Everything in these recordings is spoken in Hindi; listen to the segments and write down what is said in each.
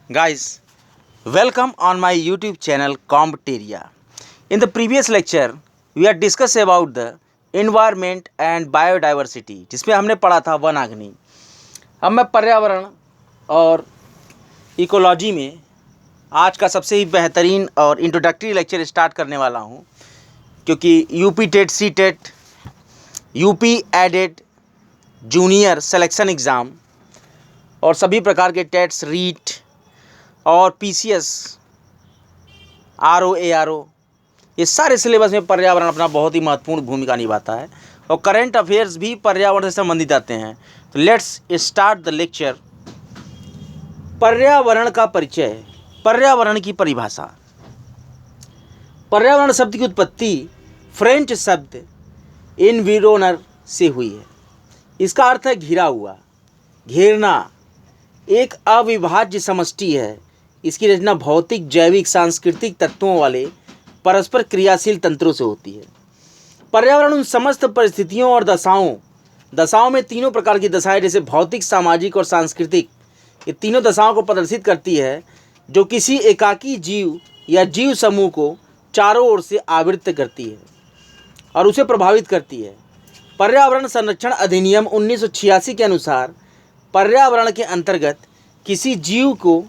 Guys, welcome on my YouTube channel Combateria. In the previous lecture, we had discussed about the environment and biodiversity, जिसमें हमने पढ़ा था वनाग्नि। अब मैं पर्यावरण और इकोलॉजी में आज का सबसे ही बेहतरीन और इंट्रोडक्टरी लेक्चर स्टार्ट करने वाला हूं, क्योंकि UP TET C TET, UP aided junior selection exam और सभी प्रकार के टेट्स, रीट और पीसीएस, आरओ, एआरओ, ये सारे सिलेबस में पर्यावरण अपना बहुत ही महत्वपूर्ण भूमिका निभाता है और करंट अफेयर्स भी पर्यावरण से संबंधित आते हैं। तो लेट्स स्टार्ट द लेक्चर। पर्यावरण का परिचय, पर्यावरण की परिभाषा। पर्यावरण शब्द की उत्पत्ति फ्रेंच शब्द एनविरोनर से हुई है। इसका अर्थ है घिरा हुआ, घेरना, एक अविभाज्य समष्टि है। इसकी रचना भौतिक, जैविक, सांस्कृतिक तत्वों वाले परस्पर क्रियाशील तंत्रों से होती है। पर्यावरण उन समस्त परिस्थितियों और दशाओं में तीनों प्रकार की दशाएं, जैसे भौतिक, सामाजिक और सांस्कृतिक, ये तीनों दशाओं को प्रदर्शित करती है, जो किसी एकाकी जीव या जीव समूह को चारों ओर से आवृत्त करती है और उसे प्रभावित करती है। पर्यावरण संरक्षण अधिनियम 1986 के अनुसार पर्यावरण के अंतर्गत किसी जीव को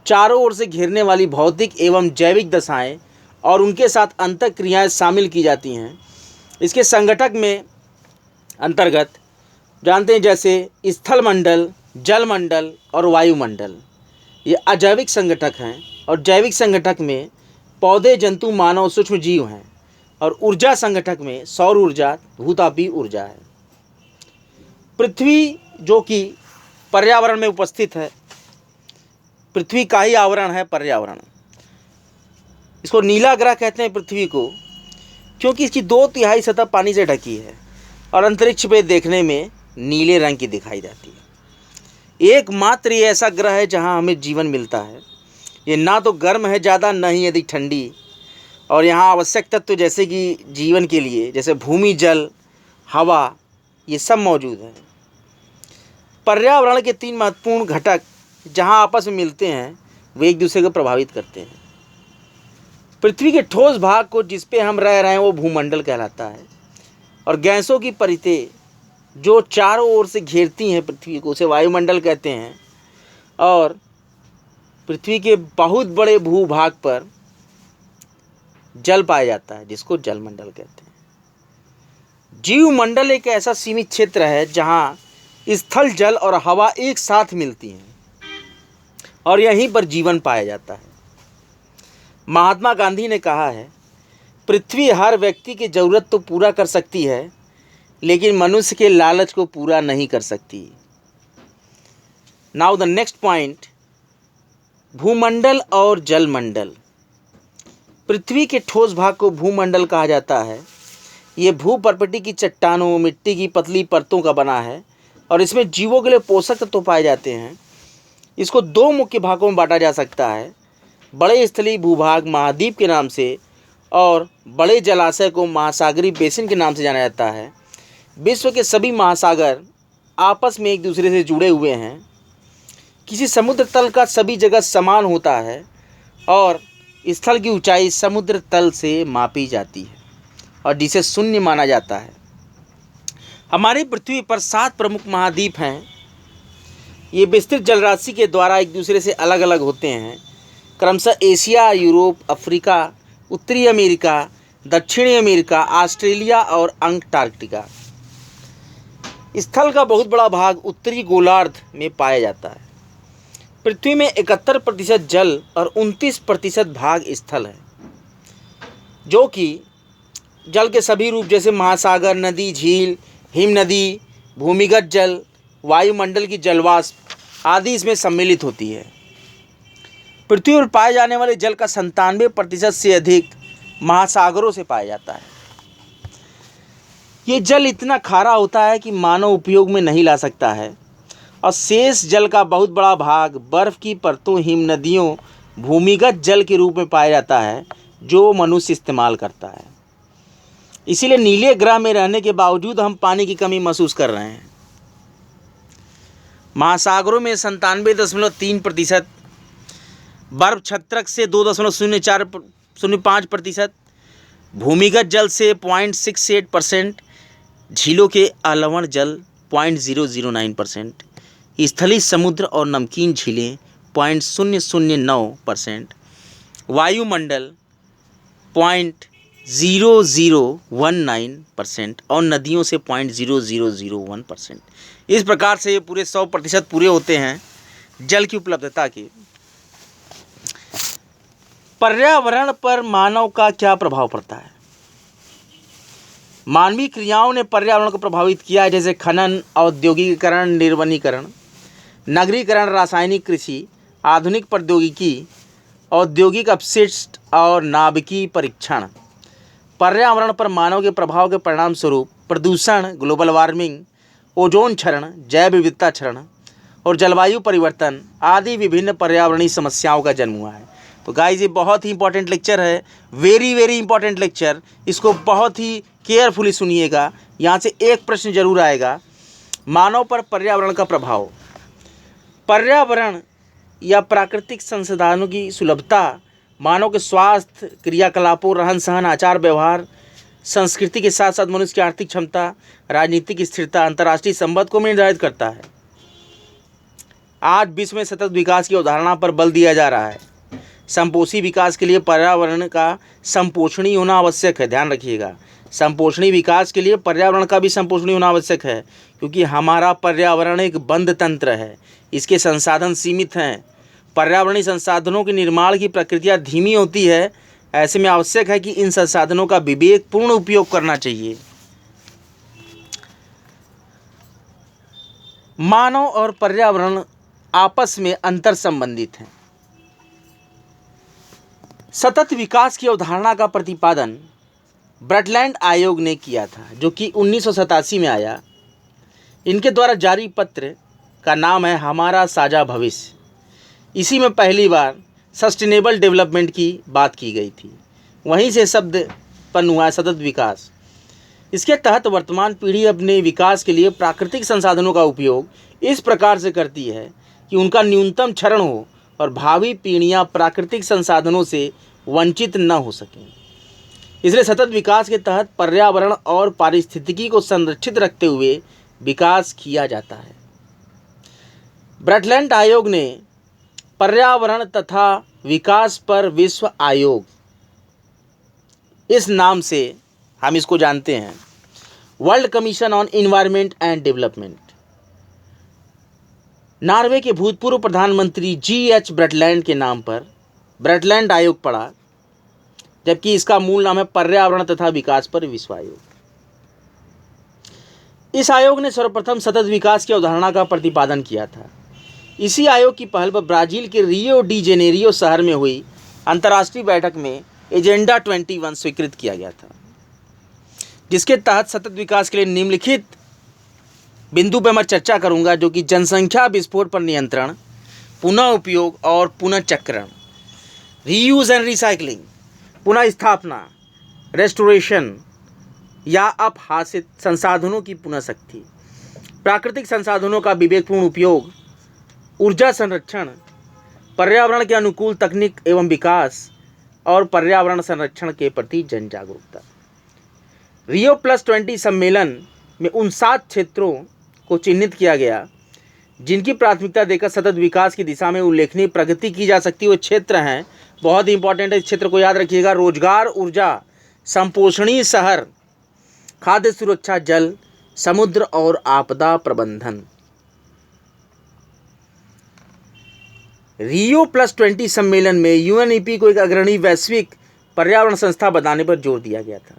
चारों ओर से घेरने वाली भौतिक एवं जैविक दशाएं और उनके साथ अंतःक्रियाएं शामिल की जाती हैं। इसके संगठक में अंतर्गत जानते हैं, जैसे स्थल मंडल, जल मंडल और वायुमंडल, ये अजैविक संगठक हैं। और जैविक संगठक में पौधे, जंतु, मानव, सूक्ष्म जीव हैं। और ऊर्जा संगठक में सौर ऊर्जा, भूतापीय ऊर्जा है। पृथ्वी जो कि पर्यावरण में उपस्थित है, पृथ्वी का ही आवरण है पर्यावरण। इसको नीला ग्रह कहते हैं पृथ्वी को, क्योंकि इसकी 2/3 सतह पानी से ढकी है और अंतरिक्ष पे देखने में नीले रंग की दिखाई जाती है। एकमात्र ये ऐसा ग्रह है जहाँ हमें जीवन मिलता है। ये ना तो गर्म है ज़्यादा, न ही अधिक ठंडी, और यहाँ आवश्यक तत्व जैसे कि जीवन के लिए, जैसे भूमि, जल, हवा, ये सब मौजूद है। पर्यावरण के 3 महत्वपूर्ण घटक जहाँ आपस में मिलते हैं, वे एक दूसरे को प्रभावित करते हैं। पृथ्वी के ठोस भाग को, जिस पे हम रह रहे हैं, वो भूमंडल कहलाता है। और गैसों की परिधें जो चारों ओर से घेरती हैं पृथ्वी को, उसे वायुमंडल कहते हैं। और पृथ्वी के बहुत बड़े भूभाग पर जल पाया जाता है, जिसको जलमंडल कहते हैं। जीवमंडल एक ऐसा सीमित क्षेत्र है जहाँ स्थल, जल और हवा एक साथ मिलती हैं और यहीं पर जीवन पाया जाता है। महात्मा गांधी ने कहा है, पृथ्वी हर व्यक्ति की ज़रूरत तो पूरा कर सकती है, लेकिन मनुष्य के लालच को पूरा नहीं कर सकती। नाउ द नेक्स्ट पॉइंट, भूमंडल और जलमंडल। पृथ्वी के ठोस भाग को भूमंडल कहा जाता है। ये भूपर्पटी की चट्टानों, मिट्टी की पतली परतों का बना है और इसमें जीवों के लिए पोषक तत्व पाए जाते हैं। इसको 2 मुख्य भागों में बांटा जा सकता है, बड़े स्थलीय भूभाग महाद्वीप के नाम से और बड़े जलाशय को महासागरीय बेसिन के नाम से जाना जाता है। विश्व के सभी महासागर आपस में एक दूसरे से जुड़े हुए हैं। किसी समुद्र तल का सभी जगह समान होता है और स्थल की ऊंचाई समुद्र तल से मापी जाती है और जिसे शून्य माना जाता है। हमारी पृथ्वी पर 7 प्रमुख महाद्वीप हैं। ये विस्तृत जलराशि के द्वारा एक दूसरे से अलग अलग होते हैं, क्रमशः एशिया, यूरोप, अफ्रीका, उत्तरी अमेरिका, दक्षिणी अमेरिका, ऑस्ट्रेलिया और अंटार्कटिका। स्थल का बहुत बड़ा भाग उत्तरी गोलार्ध में पाया जाता है। पृथ्वी में 71% जल और 29% भाग स्थल है, जो कि जल के सभी रूप, जैसे महासागर, नदी, झील, हिम नदी, भूमिगत जल, वायुमंडल की जलवाष्प आदि इसमें सम्मिलित होती है। पृथ्वी पर पाए जाने वाले जल का 97% से अधिक महासागरों से पाया जाता है। ये जल इतना खारा होता है कि मानव उपयोग में नहीं ला सकता है और शेष जल का बहुत बड़ा भाग बर्फ़ की परतों, हिम नदियों, भूमिगत जल के रूप में पाया जाता है, जो मनुष्य इस्तेमाल करता है। इसीलिए नीले ग्रह में रहने के बावजूद हम पानी की कमी महसूस कर रहे हैं। महासागरों में 97.3% बर्फ छत्रक से 2.05%, भूमिगत जल से 0.68%, झीलों के अलवण जल 0.009%, स्थलीय समुद्र और नमकीन झीलें 0.009%, वायुमंडल 0.0019% और नदियों से 0.0001%। इस प्रकार से ये पूरे 100% पूरे होते हैं जल की उपलब्धता के। पर्यावरण पर मानव का क्या प्रभाव पड़ता है? मानवीय क्रियाओं ने पर्यावरण को प्रभावित किया है, जैसे खनन, औद्योगिकीकरण, निर्वनीकरण, नगरीकरण, रासायनिक कृषि, आधुनिक प्रौद्योगिकी, औद्योगिक अपशिष्ट और नाभिकीय परीक्षण। पर्यावरण पर मानव के प्रभाव के परिणाम स्वरूप प्रदूषण, ग्लोबल वार्मिंग, ओजोन क्षरण, जैव विविधता क्षरण और जलवायु परिवर्तन आदि विभिन्न पर्यावरणीय समस्याओं का जन्म हुआ है। तो गाइस, ये बहुत ही इंपॉर्टेंट लेक्चर है, वेरी वेरी इंपॉर्टेंट लेक्चर। इसको बहुत ही केयरफुली सुनिएगा, यहाँ से एक प्रश्न जरूर आएगा। मानव पर पर्यावरण का प्रभाव। पर्यावरण या प्राकृतिक संसाधनों की सुलभता मानव के स्वास्थ्य, क्रियाकलापों, रहन सहन, आचार व्यवहार, संस्कृति के साथ साथ मनुष्य की आर्थिक क्षमता, राजनीतिक स्थिरता, अंतर्राष्ट्रीय संबंध को निर्धारित करता है। आज विश्व में सतत विकास की अवधारणा पर बल दिया जा रहा है। संपोषी विकास के लिए पर्यावरण का संपोषणी होना आवश्यक है। ध्यान रखिएगा, संपोषणी विकास के लिए पर्यावरण का भी संपोषणी होना आवश्यक है, क्योंकि हमारा पर्यावरण एक बंद तंत्र है, इसके संसाधन सीमित हैं। पर्यावरणीय संसाधनों के निर्माण की प्रक्रिया धीमी होती है। ऐसे में आवश्यक है कि इन संसाधनों का विवेकपूर्ण उपयोग करना चाहिए। मानव और पर्यावरण आपस में अंतर संबंधित हैं। सतत विकास की अवधारणा का प्रतिपादन ब्रटलैंड आयोग ने किया था, जो कि 1987 में आया। इनके द्वारा जारी पत्र का नाम है हमारा साझा भविष्य। इसी में पहली बार सस्टेनेबल डेवलपमेंट की बात की गई थी। वहीं से शब्द उत्पन्न हुआ सतत विकास। इसके तहत वर्तमान पीढ़ी अपने विकास के लिए प्राकृतिक संसाधनों का उपयोग इस प्रकार से करती है कि उनका न्यूनतम क्षरण हो और भावी पीढ़ियां प्राकृतिक संसाधनों से वंचित न हो सकें। इसलिए सतत विकास के तहत पर्यावरण और पारिस्थितिकी को संरक्षित रखते हुए विकास किया जाता है। ब्रटलैंड आयोग ने पर्यावरण तथा विकास पर विश्व आयोग, इस नाम से हम इसको जानते हैं, world commission on environment and development, Norway के भूतपूर्व प्रधानमंत्री G.H. ब्रटलैंड के नाम पर ब्रटलैंड आयोग पड़ा, जबकि इसका मूल नाम है पर्यावरण तथा विकास पर विश्व आयोग। इस आयोग ने सर्वप्रथम सतत विकास की अवधारणा का प्रतिपादन किया था। इसी आयोग की पहल पर ब्राजील के रियो डी जेनेरियो शहर में हुई अंतर्राष्ट्रीय बैठक में एजेंडा 21 स्वीकृत किया गया था, जिसके तहत सतत विकास के लिए निम्नलिखित बिंदु पर मैं चर्चा करूंगा, जो कि जनसंख्या विस्फोट पर नियंत्रण, पुनः उपयोग और पुनर्चक्रण, रीयूज एंड रिसाइकलिंग, पुनः स्थापना, रेस्टोरेशन या अपहासित संसाधनों की पुनः शक्ति, प्राकृतिक संसाधनों का विवेकपूर्ण उपयोग, ऊर्जा संरक्षण, पर्यावरण के अनुकूल तकनीक एवं विकास और पर्यावरण संरक्षण के प्रति जन जागरूकता। Rio+20 सम्मेलन में उन 7 क्षेत्रों को चिन्हित किया गया जिनकी प्राथमिकता देकर सतत विकास की दिशा में उल्लेखनीय प्रगति की जा सकती है। वो क्षेत्र हैं, बहुत ही इंपॉर्टेंट है, इस क्षेत्र को याद रखिएगा। रोजगार, ऊर्जा, संपोषणीय शहर, खाद्य सुरक्षा, जल, समुद्र और आपदा प्रबंधन। Rio+20 सम्मेलन में UNEP को एक अग्रणी वैश्विक पर्यावरण संस्था बनाने पर जोर दिया गया था।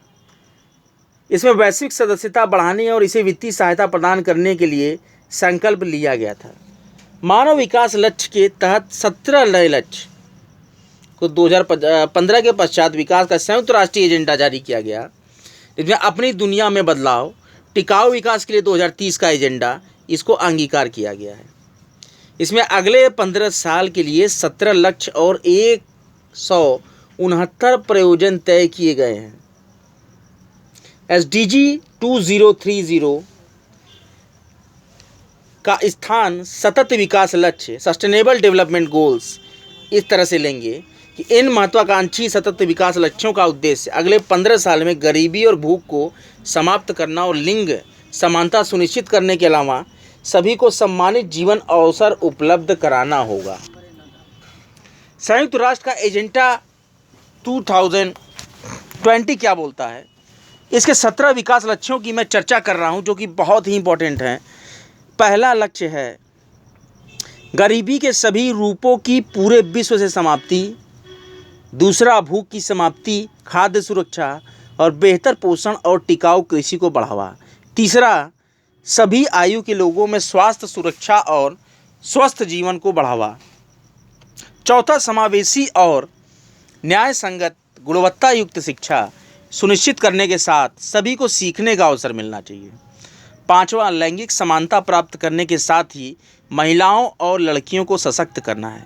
इसमें वैश्विक सदस्यता बढ़ाने और इसे वित्तीय सहायता प्रदान करने के लिए संकल्प लिया गया था। मानव विकास लक्ष्य के तहत 17 नए लक्ष्य को 2015 के पश्चात विकास का संयुक्त राष्ट्रीय एजेंडा जारी किया गया, जिसमें अपनी दुनिया में बदलाव, टिकाऊ विकास के लिए 2030 का एजेंडा, इसको अंगीकार किया गया है। इसमें अगले 15 साल के लिए 17 लक्ष्य और 169 प्रयोजन तय किए गए हैं। SDG 2030 का स्थान सतत विकास लक्ष्य, सस्टेनेबल डेवलपमेंट गोल्स इस तरह से लेंगे कि इन महत्वाकांक्षी सतत विकास लक्ष्यों का उद्देश्य अगले 15 साल में गरीबी और भूख को समाप्त करना और लिंग समानता सुनिश्चित करने के अलावा सभी को सम्मानित जीवन अवसर उपलब्ध कराना होगा। संयुक्त राष्ट्र का एजेंडा 2020 क्या बोलता है? इसके 17 विकास लक्ष्यों की मैं चर्चा कर रहा हूं, जो कि बहुत ही इंपॉर्टेंट हैं। पहला लक्ष्य है गरीबी के सभी रूपों की पूरे विश्व से समाप्ति। दूसरा, भूख की समाप्ति, खाद्य सुरक्षा और बेहतर पोषण और टिकाऊ कृषि को बढ़ावा। तीसरा, सभी आयु के लोगों में स्वास्थ्य सुरक्षा और स्वस्थ जीवन को बढ़ावा। चौथा, समावेशी और न्याय संगत गुणवत्ता युक्त शिक्षा सुनिश्चित करने के साथ सभी को सीखने का अवसर मिलना चाहिए। पांचवा, लैंगिक समानता प्राप्त करने के साथ ही महिलाओं और लड़कियों को सशक्त करना है।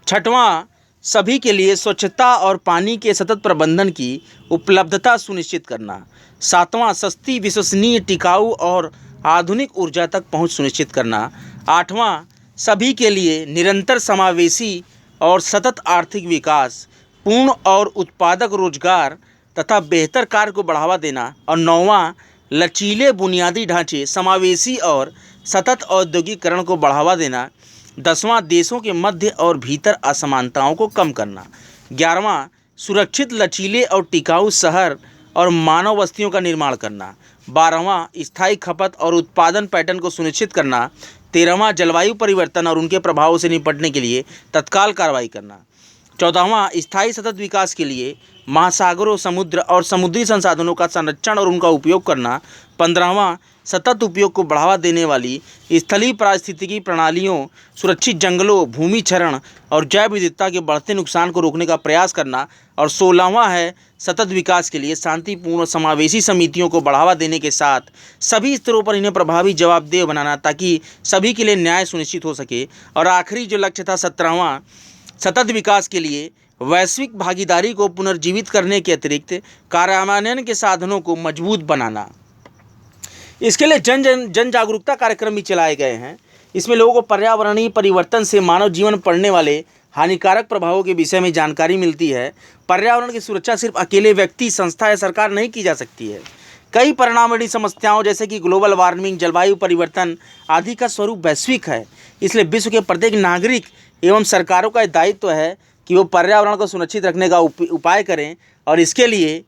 छठवां, सभी के लिए स्वच्छता और पानी के सतत प्रबंधन की उपलब्धता सुनिश्चित करना। सातवां, सस्ती, विश्वसनीय, टिकाऊ और आधुनिक ऊर्जा तक पहुंच सुनिश्चित करना। आठवां, सभी के लिए निरंतर समावेशी और सतत आर्थिक विकास, पूर्ण और उत्पादक रोजगार तथा बेहतर कार्य को बढ़ावा देना। और नौवां, लचीले बुनियादी ढांचे, समावेशी और सतत औद्योगिकरण को बढ़ावा देना। 10वां, देशों के मध्य और भीतर असमानताओं को कम करना। 11वां, सुरक्षित, लचीले और टिकाऊ शहर और मानव बस्तियों का निर्माण करना। 12वां, स्थायी खपत और उत्पादन पैटर्न को सुनिश्चित करना। 13वां, जलवायु परिवर्तन और उनके प्रभावों से निपटने के लिए तत्काल कार्रवाई करना। 14वां, स्थायी सतत विकास के लिए महासागरों, समुद्र और समुद्री संसाधनों का संरक्षण और उनका उपयोग करना। 15वां, सतत उपयोग को बढ़ावा देने वाली स्थलीय पारिस्थितिकी प्रणालियों, सुरक्षित जंगलों, भूमि क्षरण और जैव विविधता के बढ़ते नुकसान को रोकने का प्रयास करना। और 16वां है सतत विकास के लिए शांतिपूर्ण समावेशी समितियों को बढ़ावा देने के साथ सभी स्तरों पर इन्हें प्रभावी जवाबदेह बनाना, ताकि सभी के लिए न्याय सुनिश्चित हो सके। और आखिरी जो लक्ष्य था 17वां, सतत विकास के लिए वैश्विक भागीदारी को पुनर्जीवित करने के अतिरिक्त कार्यान्वयन के साधनों को मजबूत बनाना। इसके लिए जन जागरूकता कार्यक्रम भी चलाए गए हैं। इसमें लोगों को पर्यावरणीय परिवर्तन से मानव जीवन पर पड़ने वाले हानिकारक प्रभावों के विषय में जानकारी मिलती है। पर्यावरण की सुरक्षा सिर्फ अकेले व्यक्ति, संस्था या सरकार नहीं की जा सकती है। कई परिणामवादी समस्याओं जैसे कि ग्लोबल वार्मिंग, जलवायु परिवर्तन आदि का स्वरूप वैश्विक है। इसलिए विश्व के प्रत्येक नागरिक एवं सरकारों का दायित्व है कि वो पर्यावरण को सुरक्षित रखने का उपाय करें, और इसके लिए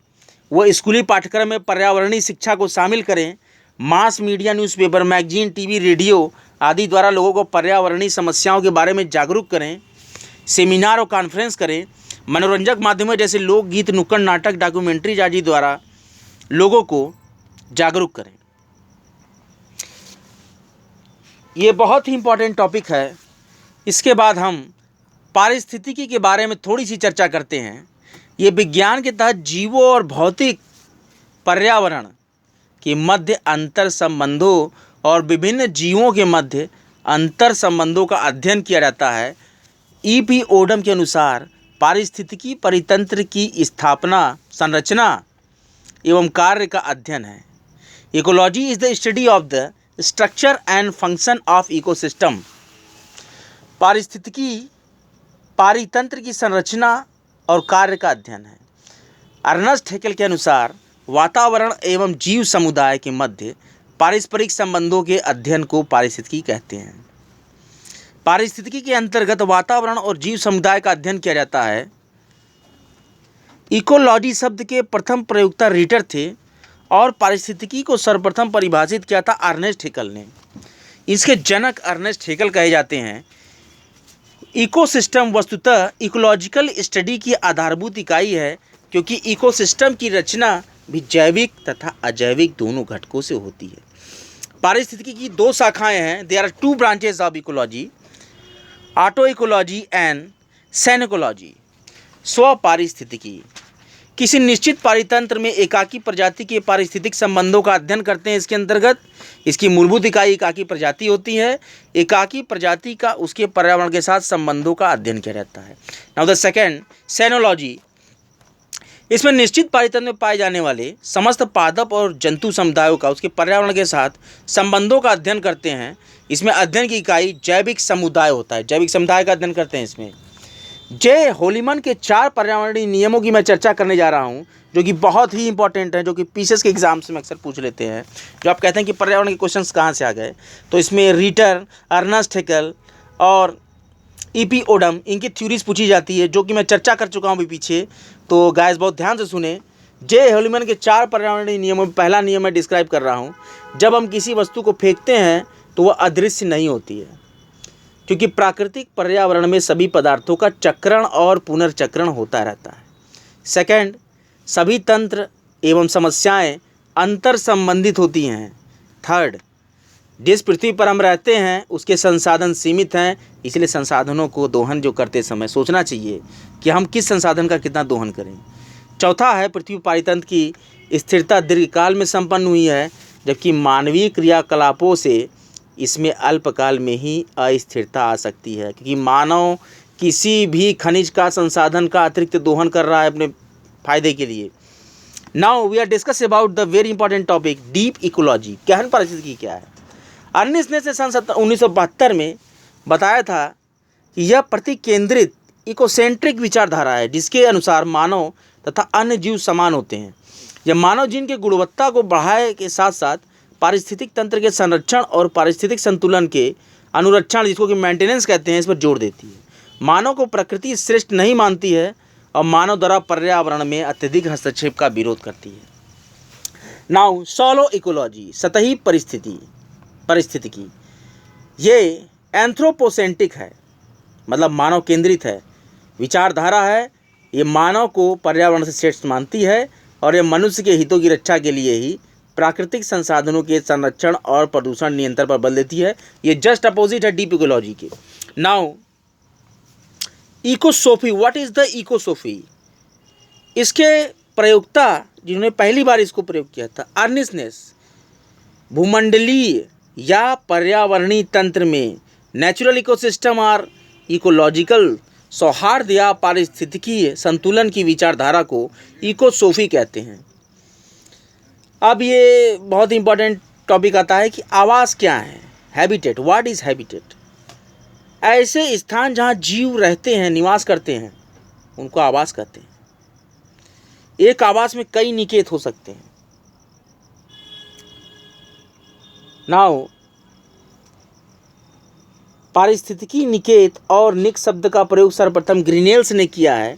वो स्कूली पाठ्यक्रम में पर्यावरणीय शिक्षा को शामिल करें। Mass media, newspaper, magazine, TV, radio आदि द्वारा लोगों को पर्यावरणीय समस्याओं के बारे में जागरूक करें। सेमिनार और कॉन्फ्रेंस करें। मनोरंजक माध्यमों जैसे लोकगीत, नुक्कड़ नाटक, डॉक्यूमेंट्रीज आदि द्वारा लोगों को जागरूक करें। ये बहुत ही इम्पोर्टेंट टॉपिक है। इसके बाद हम पारिस्थितिकी के बारे में थोड़ी सी चर्चा करते हैं। ये विज्ञान के तहत जीवों और भौतिक पर्यावरण के मध्य अंतर संबंधों और विभिन्न जीवों के मध्य अंतर संबंधों का अध्ययन किया जाता है। E.P. ओडम के अनुसार पारिस्थितिकी परितंत्र की स्थापना, संरचना एवं कार्य का अध्ययन है। Ecology is the study of the structure and function of ecosystem. पारिस्थितिकी पारितंत्र की संरचना और कार्य का अध्ययन है। अर्नेस्ट हैकेल के अनुसार वातावरण एवं जीव समुदाय के मध्य पारस्परिक संबंधों के अध्ययन को पारिस्थितिकी कहते हैं। पारिस्थितिकी के अंतर्गत वातावरण और जीव समुदाय का अध्ययन किया जाता है। इकोलॉजी शब्द के प्रथम प्रयोक्ता रीटर थे और पारिस्थितिकी को सर्वप्रथम परिभाषित किया था अर्नेस्ट हैकेल ने। इसके जनक अर्नेस्ट हैकेल कहे जाते हैं। इकोसिस्टम वस्तुतः इकोलॉजिकल स्टडी की आधारभूत इकाई है, क्योंकि इकोसिस्टम की रचना भी जैविक तथा अजैविक दोनों घटकों से होती है। पारिस्थितिकी की दो शाखाएं हैं। There are two branches of ecology, auto ecology and synecology. स्व पारिस्थितिकी किसी निश्चित पारितंत्र में एकाकी प्रजाति के पारिस्थितिक संबंधों का अध्ययन करते हैं। इसके अंतर्गत इसकी मूलभूत इकाई एकाकी प्रजाति होती है। एकाकी प्रजाति का उसके पर्यावरण के साथ संबंधों का अध्ययन किया जाता है। Now the second, synecology. इसमें निश्चित पारितंत्र में पाए जाने वाले समस्त पादप और जंतु समुदायों का उसके पर्यावरण के साथ संबंधों का अध्ययन करते हैं। इसमें अध्ययन की इकाई जैविक समुदाय होता है। जैविक समुदाय का अध्ययन करते हैं इसमें। जे होलीमन के 4 पर्यावरणीय नियमों की मैं चर्चा करने जा रहा हूँ, जो कि बहुत ही इंपॉर्टेंट है, जो कि पीसीएस के एग्जाम्स में अक्सर पूछ लेते हैं। जो आप कहते हैं कि पर्यावरण के क्वेश्चंस कहाँ से आ गए, तो इसमें रिटर, अर्नस्ट हैकेल और ईपी ओडम, इनकी थ्योरीज पूछी जाती है, जो कि मैं चर्चा कर चुका हूँ अभी पीछे। तो गाइस बहुत ध्यान से सुने। जे होलीमन के 4 पर्यावरणीय नियमों में पहला नियम मैं डिस्क्राइब कर रहा हूँ। जब हम किसी वस्तु को फेंकते हैं तो वह अदृश्य नहीं होती है, क्योंकि प्राकृतिक पर्यावरण में सभी पदार्थों का चक्रण और पुनर्चक्रण होता रहता है। सेकंड, सभी तंत्र एवं समस्याएं अंतर संबंधित होती हैं। थर्ड, जिस पृथ्वी पर हम रहते हैं उसके संसाधन सीमित हैं, इसलिए संसाधनों को दोहन जो करते समय सोचना चाहिए कि हम किस संसाधन का कितना दोहन करें। चौथा है, पृथ्वी पारितंत्र की स्थिरता दीर्घकाल में संपन्न हुई है, जबकि मानवीय क्रियाकलापों से इसमें अल्पकाल में ही अस्थिरता आ सकती है, क्योंकि मानव किसी भी खनिज का संसाधन का अतिरिक्त दोहन कर रहा है अपने फायदे के लिए। Now we are discuss about the very important topic deep ecology. गहन पारिस्थितिकी क्या है। अर्नेस्ट ने सन 1972 में बताया था कि यह प्रतिकेंद्रित इकोसेंट्रिक विचारधारा है, जिसके अनुसार मानव तथा अन्य जीव समान होते हैं। यह मानव जीवन की गुणवत्ता को बढ़ाए के साथ साथ पारिस्थितिक तंत्र के संरक्षण और पारिस्थितिक संतुलन के अनुरक्षण, जिसको कि मेंटेनेंस कहते हैं, इस पर जोर देती है। मानव को प्रकृति श्रेष्ठ नहीं मानती है और मानव द्वारा पर्यावरण में अत्यधिक हस्तक्षेप का विरोध करती है। नाउ शॉलो इकोलॉजी, सतही परिस्थितिकी, ये एंथ्रोपोसेंट्रिक है, मतलब मानव केंद्रित है, विचारधारा है। ये मानव को पर्यावरण से श्रेष्ठ मानती है और ये मनुष्य के हितों की रक्षा के लिए ही प्राकृतिक संसाधनों के संरक्षण और प्रदूषण नियंत्रण पर बल देती है। ये जस्ट अपोजिट है डीप इकोलॉजी के। Now ecosophy, what is the ecosophy. इसके प्रयोक्ता जिन्होंने पहली बार इसको प्रयोग किया था, अर्नेस्ट ने भूमंडलीय या पर्यावरणीय तंत्र में नेचुरल इकोसिस्टम और इकोलॉजिकल सौहार्द या पारिस्थितिकीय संतुलन की विचारधारा को इकोसोफी कहते हैं। अब ये बहुत इंपॉर्टेंट टॉपिक आता है कि आवास क्या है, हैबिटेट, व्हाट इज हैबिटेट। ऐसे स्थान जहाँ जीव रहते हैं, निवास करते हैं, उनको आवास कहते हैं। एक आवास में कई निकेत हो सकते हैं। नाउ पारिस्थितिकी निकेत और निक शब्द का प्रयोग सर्वप्रथम ग्रीनेल्स ने किया है।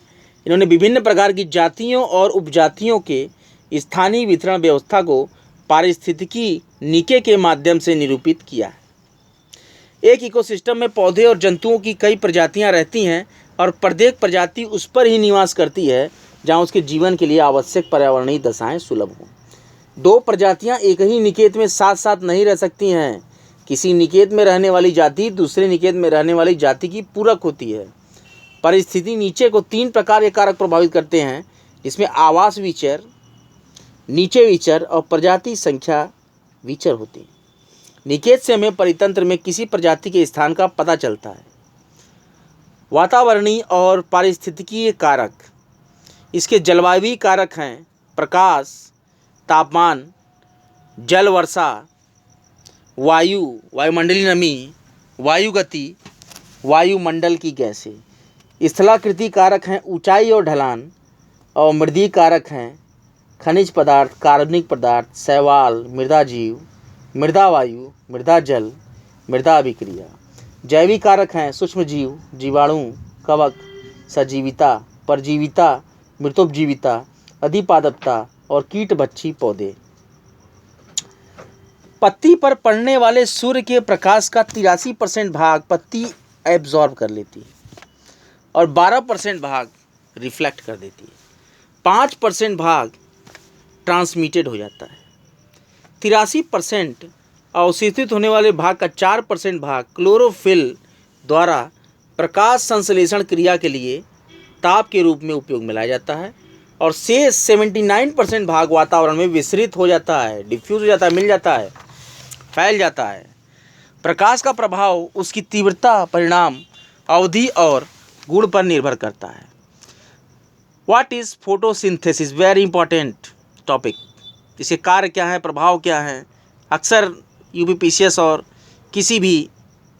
इन्होंने विभिन्न प्रकार की जातियों और उपजातियों के स्थानीय वितरण व्यवस्था को पारिस्थितिकी निके के माध्यम से निरूपित किया है। एक इकोसिस्टम में पौधे और जंतुओं की कई प्रजातियां रहती हैं और प्रत्येक प्रजाति उस पर ही निवास करती है जहां उसके जीवन के लिए आवश्यक पर्यावरणीय दशाएं सुलभ हों। दो प्रजातियां एक ही निकेत में साथ साथ नहीं रह सकती हैं। किसी निकेत में रहने वाली जाति दूसरे निकेत में रहने वाली जाति की पूरक होती है। परिस्थिति नीचे को 3 प्रकार के कारक प्रभावित करते हैं, जिसमें आवास विचर, नीचे विचर और प्रजाति संख्या विचर होती है। निकेत से हमें परितंत्र में किसी प्रजाति के स्थान का पता चलता है। वातावरणीय और पारिस्थितिकीय कारक, इसके जलवायु कारक हैं प्रकाश, तापमान, जल वर्षा, वायुमंडलीय नमी, वायु गति, वायुमंडल की गैसें। स्थलाकृति कारक हैं ऊंचाई और ढलान, और मृदीय कारक हैं खनिज पदार्थ, कार्बनिक पदार्थ, शैवाल, मृदा जीव, मृदा वायु, मृदा जल, मृदा अभिक्रिया। जैविक कारक हैं सूक्ष्म जीव, जीवाणु, कवक, सजीविता, परजीविता, मृतोपजीविता, अधिपादपता और कीटभक्षी पौधे। पत्ती पर पड़ने वाले सूर्य के प्रकाश का 83% भाग पत्ती एब्जॉर्ब कर लेती है और 12% भाग रिफ्लेक्ट कर देती है। 5% भाग ट्रांसमिटेड हो जाता है। 83% अवशोषित होने वाले भाग का 4% भाग क्लोरोफिल द्वारा प्रकाश संश्लेषण क्रिया के लिए ताप के रूप में उपयोग में लाया जाता है और शेष 79% भाग वातावरण में विसरित हो जाता है, डिफ्यूज हो जाता है, मिल जाता है, फैल जाता है। प्रकाश का प्रभाव उसकी तीव्रता, परिणाम, अवधि और गुण पर निर्भर करता है। What is photosynthesis, very important topic. इसके कार्य क्या है, प्रभाव क्या है। अक्सर यूपीपीसीएस और किसी भी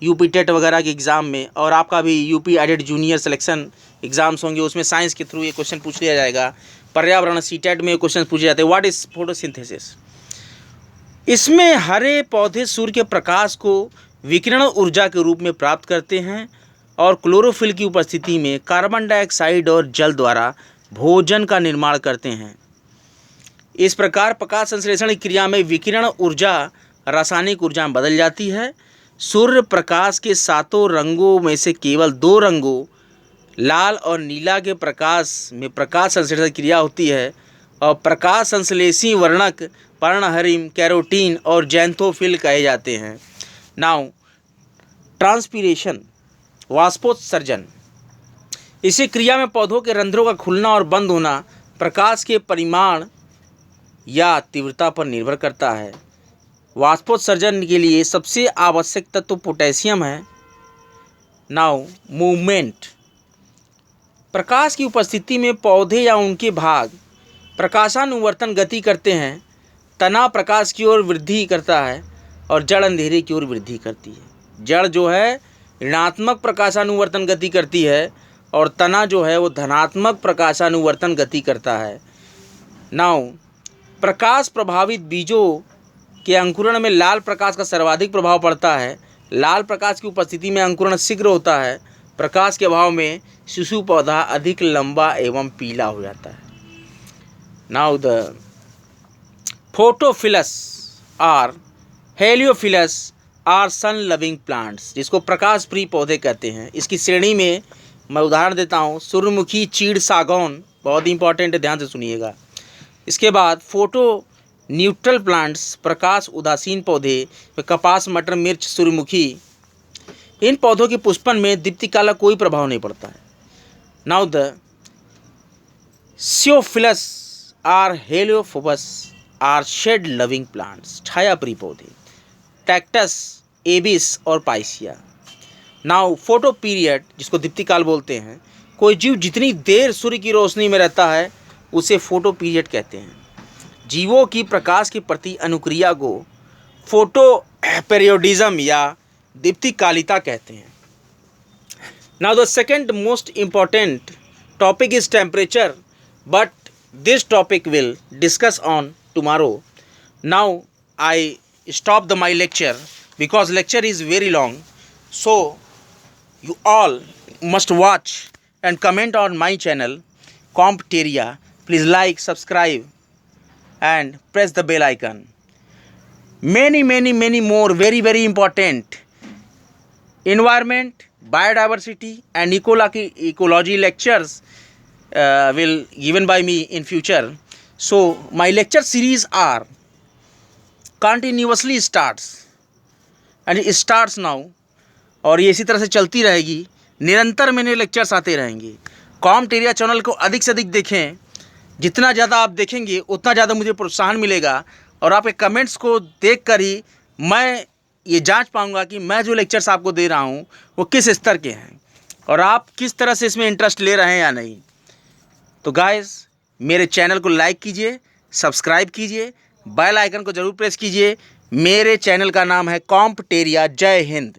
यूपी टेट वगैरह के एग्ज़ाम में, और आपका भी UP aided junior selection exams होंगे, उसमें साइंस के थ्रू ये क्वेश्चन पूछ लिया जाएगा। पर्यावरण सीटेट में क्वेश्चन पूछे जाते हैं, व्हाट इज़ फोटोसिंथेसिस। इसमें हरे पौधे सूर्य के प्रकाश को विकिरण ऊर्जा के रूप में प्राप्त करते हैं और क्लोरोफिल की उपस्थिति में कार्बन डाइऑक्साइड और जल द्वारा भोजन का निर्माण करते हैं। इस प्रकार प्रकाश संश्लेषण की क्रिया में विकिरण ऊर्जा रासायनिक ऊर्जा में बदल जाती है। सूर्य प्रकाश के सातों रंगों में से केवल 2 रंगों लाल और नीला के प्रकाश में प्रकाश संश्लेषण क्रिया होती है और प्रकाश संश्लेषी वर्णक पर्णहरिम, कैरोटीन और जैंथोफिल कहे जाते हैं। नाउ ट्रांसपीरेशन, वाष्पोत्सर्जन। इसी क्रिया में पौधों के रंध्रों का खुलना और बंद होना प्रकाश के परिमाण या तीव्रता पर निर्भर करता है। वाष्पोत्सर्जन के लिए सबसे आवश्यक तत्व पोटेशियम है। Now movement. प्रकाश की उपस्थिति में पौधे या उनके भाग प्रकाशानुवर्तन गति करते हैं। तना प्रकाश की ओर वृद्धि करता है और जड़ अंधेरे की ओर वृद्धि करती है। जड़ जो है ऋणात्मक प्रकाशानुवर्तन गति करती है और तना जो है वो धनात्मक प्रकाशानुवर्तन गति करता है। नाउ प्रकाश प्रभावित बीजों के अंकुरण में लाल प्रकाश का सर्वाधिक प्रभाव पड़ता है। लाल प्रकाश की उपस्थिति में अंकुरण शीघ्र होता है। प्रकाश के अभाव में शिशु पौधा अधिक लंबा एवं पीला हो जाता है। नाउ द फोटोफिलस और हेलियोफिलस आर सन लविंग प्लांट्स, जिसको प्रकाश प्रिय पौधे कहते हैं। इसकी श्रेणी में मैं उदाहरण देता हूँ, सूर्यमुखी, चीड़, सागौन, बहुत ही इंपॉर्टेंट है, ध्यान से सुनिएगा। इसके बाद फोटो न्यूट्रल प्लांट्स, प्रकाश उदासीन पौधे, कपास, मटर, मिर्च, सूर्यमुखी। इन पौधों के पुष्पन में दीप्तिका का कोई प्रभाव नहीं पड़ता है। Now the sciophilous or heliophobous or shade loving plants, छाया प्रिय पौधे, कैक्टस, एबिस और पाइसिया। नाउ फोटो पीरियड, जिसको दीप्तिकाल बोलते हैं, कोई जीव जितनी देर सूर्य की रोशनी में रहता है उसे फोटो पीरियड कहते हैं। जीवों की प्रकाश के प्रति अनुक्रिया को फोटो पेरियोडिज्म या दीप्तिकालिता कहते हैं। Now the second most important topic is temperature, but this topic will discuss on tomorrow. Now I stop my lecture because lecture is very long, so you all must watch and comment on my channel Compteria. Please like, subscribe and press the bell icon. Many more very important environment, biodiversity and ecology lectures will given by me in future. So my lecture series are continuously starts and it starts now, और ये इसी तरह से चलती रहेगी। निरंतर मेरे लेक्चर्स आते रहेंगे। कॉम्टेरिया चैनल को अधिक से अधिक देखें। जितना ज़्यादा आप देखेंगे उतना ज़्यादा मुझे प्रोत्साहन मिलेगा और आपके कमेंट्स को देखकर ही मैं ये जांच पाऊंगा कि मैं जो लेक्चर्स आपको दे रहा हूँ वो किस स्तर के हैं और आप किस तरह से इसमें इंटरेस्ट ले रहे हैं या नहीं। तो गाइस, मेरे चैनल को लाइक कीजिए, सब्सक्राइब कीजिए, बेल आइकन को ज़रूर प्रेस कीजिए। मेरे चैनल का नाम है कॉम्पटेरिया। जय हिंद।